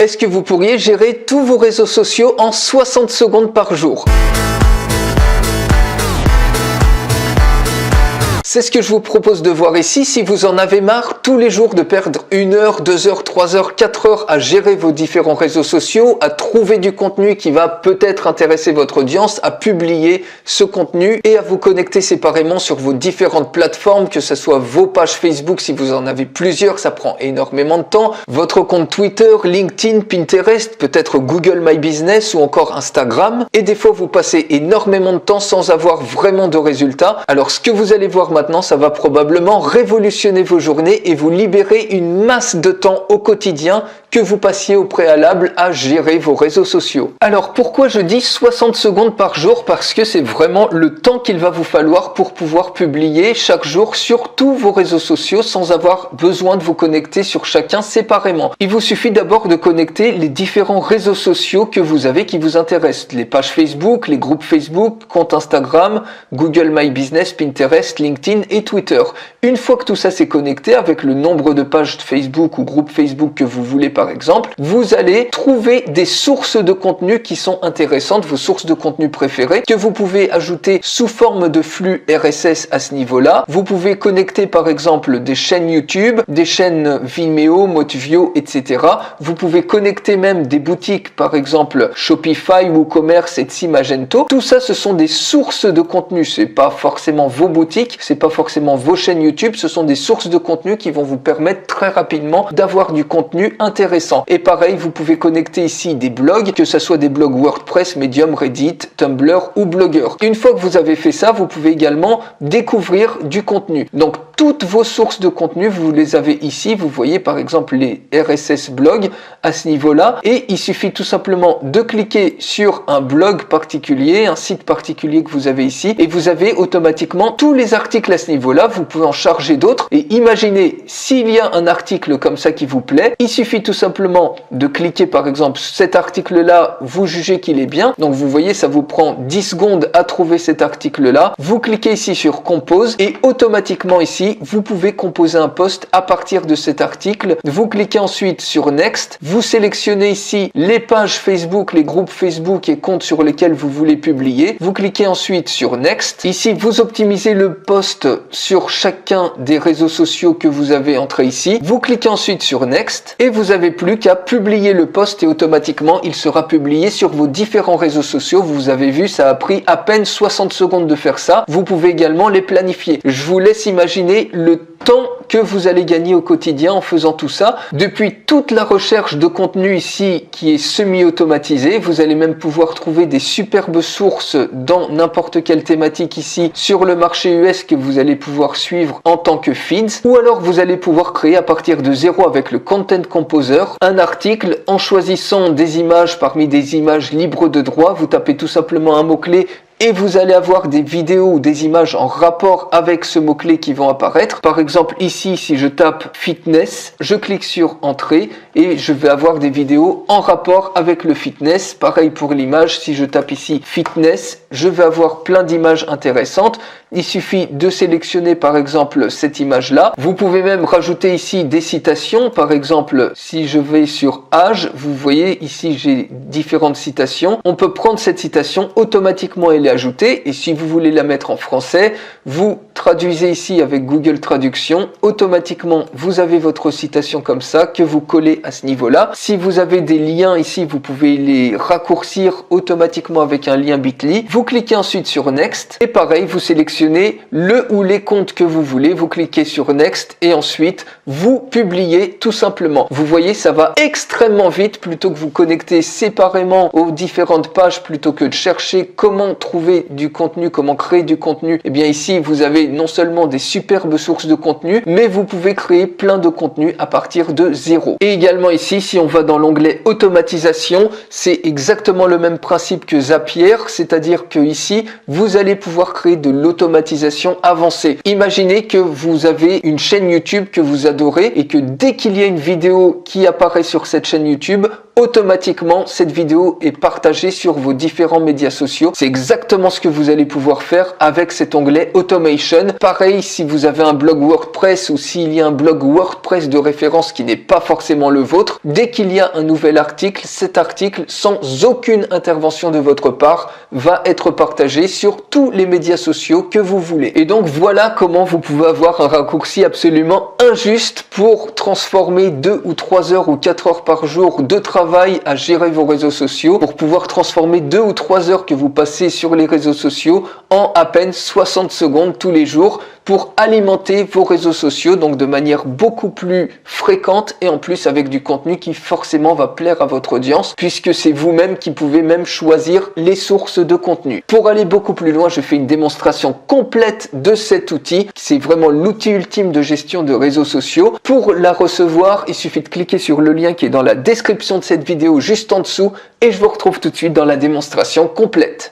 Est-ce que vous pourriez gérer tous vos réseaux sociaux en 60 secondes par jour? C'est ce que je vous propose de voir ici. Si vous en avez marre tous les jours de perdre 1 heure, 2 heures, 3 heures, 4 heures à gérer vos différents réseaux sociaux, à trouver du contenu qui va peut-être intéresser votre audience, à publier ce contenu et à vous connecter séparément sur vos différentes plateformes, que ce soit vos pages Facebook si vous en avez plusieurs, ça prend énormément de temps, votre compte Twitter, LinkedIn, Pinterest, peut-être Google My Business ou encore Instagram. Et des fois, vous passez énormément de temps sans avoir vraiment de résultats. Alors, ce que vous allez voir maintenant, ça va probablement révolutionner vos journées et vous libérer une masse de temps au quotidien que vous passiez au préalable à gérer vos réseaux sociaux. Alors pourquoi je dis 60 secondes par jour? Parce que c'est vraiment le temps qu'il va vous falloir pour pouvoir publier chaque jour sur tous vos réseaux sociaux sans avoir besoin de vous connecter sur chacun séparément. Il vous suffit d'abord de connecter les différents réseaux sociaux que vous avez qui vous intéressent. Les pages Facebook, les groupes Facebook, compte Instagram, Google My Business, Pinterest, LinkedIn et Twitter. Une fois que tout ça s'est connecté avec le nombre de pages Facebook ou groupes Facebook que vous voulez par exemple, vous allez trouver des sources de contenu qui sont intéressantes, vos sources de contenu préférées, que vous pouvez ajouter sous forme de flux RSS à ce niveau-là. Vous pouvez connecter par exemple des chaînes YouTube, des chaînes Vimeo, Motivio, etc. Vous pouvez connecter même des boutiques, par exemple Shopify, WooCommerce, Etsy, Magento. Tout ça, ce sont des sources de contenu. C'est pas forcément vos boutiques, c'est pas forcément vos chaînes YouTube, ce sont des sources de contenu qui vont vous permettre très rapidement d'avoir du contenu intéressant. Et pareil, vous pouvez connecter ici des blogs, que ce soit des blogs WordPress, Medium, Reddit, Tumblr ou Blogger. Une fois que vous avez fait ça, vous pouvez également découvrir du contenu. Donc toutes vos sources de contenu, vous les avez ici. Vous voyez par exemple les RSS blogs à ce niveau-là. Et il suffit tout simplement de cliquer sur un blog particulier, un site particulier que vous avez ici. Et vous avez automatiquement tous les articles à ce niveau-là. Vous pouvez en charger d'autres. Et imaginez, s'il y a un article comme ça qui vous plaît, il suffit tout simplement de cliquer par exemple cet article-là, vous jugez qu'il est bien. Donc vous voyez, ça vous prend 10 secondes à trouver cet article-là. Vous cliquez ici sur Compose et automatiquement ici, vous pouvez composer un post à partir de cet article. Vous cliquez ensuite sur Next. Vous sélectionnez ici les pages Facebook, les groupes Facebook et comptes sur lesquels vous voulez publier. Vous cliquez ensuite sur Next. Ici, vous optimisez le post sur chacun des réseaux sociaux que vous avez entré ici. Vous cliquez ensuite sur Next et vous avez plus qu'à publier le post et automatiquement, il sera publié sur vos différents réseaux sociaux. Vous avez vu, ça a pris à peine 60 secondes de faire ça. Vous pouvez également les planifier. Je vous laisse imaginer le temps que vous allez gagner au quotidien en faisant tout ça. Depuis toute la recherche de contenu ici qui est semi-automatisée, vous allez même pouvoir trouver des superbes sources dans n'importe quelle thématique ici sur le marché US que vous allez pouvoir suivre en tant que feeds, ou alors vous allez pouvoir créer à partir de zéro avec le Content Composer un article en choisissant des images parmi des images libres de droit. Vous tapez tout simplement un mot-clé et vous allez avoir des vidéos ou des images en rapport avec ce mot-clé qui vont apparaître. Par exemple, ici, si je tape fitness, je clique sur entrée et je vais avoir des vidéos en rapport avec le fitness. Pareil pour l'image, si je tape ici fitness, je vais avoir plein d'images intéressantes. Il suffit de sélectionner par exemple cette image-là. Vous pouvez même rajouter ici des citations. Par exemple, si je vais sur âge, vous voyez ici j'ai différentes citations. On peut prendre cette citation, automatiquement elle est ajoutée. Et si vous voulez la mettre en français, vous traduisez ici avec Google Traduction. Automatiquement, vous avez votre citation comme ça que vous collez à ce niveau-là. Si vous avez des liens ici, vous pouvez les raccourcir automatiquement avec un lien Bitly. Vous cliquez ensuite sur Next et pareil, vous sélectionnez le ou les comptes que vous voulez, vous cliquez sur Next et ensuite vous publiez tout simplement. Vous voyez, ça va extrêmement vite plutôt que vous connecter séparément aux différentes pages plutôt que de chercher comment trouver du contenu, comment créer du contenu. Et bien ici, vous avez non seulement des superbes sources de contenu, mais vous pouvez créer plein de contenu à partir de zéro. Et également ici, si on va dans l'onglet automatisation, c'est exactement le même principe que Zapier, c'est-à-dire que ici, vous allez pouvoir créer de l'automatisation avancée. Imaginez que vous avez une chaîne YouTube que vous adorez et que dès qu'il y a une vidéo qui apparaît sur cette chaîne YouTube, automatiquement cette vidéo est partagée sur vos différents médias sociaux. C'est exactement ce que vous allez pouvoir faire avec cet onglet Automation. Pareil, si vous avez un blog WordPress ou s'il y a un blog WordPress de référence qui n'est pas forcément le vôtre, dès qu'il y a un nouvel article, cet article, sans aucune intervention de votre part, va être partagé sur tous les médias sociaux que vous voulez. Et donc voilà comment vous pouvez avoir un raccourci absolument injuste pour transformer 2 ou 3 heures ou 4 heures par jour de travail à gérer vos réseaux sociaux, pour pouvoir transformer 2 ou 3 heures que vous passez sur les réseaux sociaux en à peine 60 secondes tous les jours pour alimenter vos réseaux sociaux, donc de manière beaucoup plus fréquente et en plus avec du contenu qui forcément va plaire à votre audience, puisque c'est vous-même qui pouvez même choisir les sources de contenu. Pour aller beaucoup plus loin, je fais une démonstration complète de cet outil. C'est vraiment l'outil ultime de gestion de réseaux sociaux. Pour la recevoir, il suffit de cliquer sur le lien qui est dans la description de cette vidéo juste en dessous et je vous retrouve tout de suite dans la démonstration complète.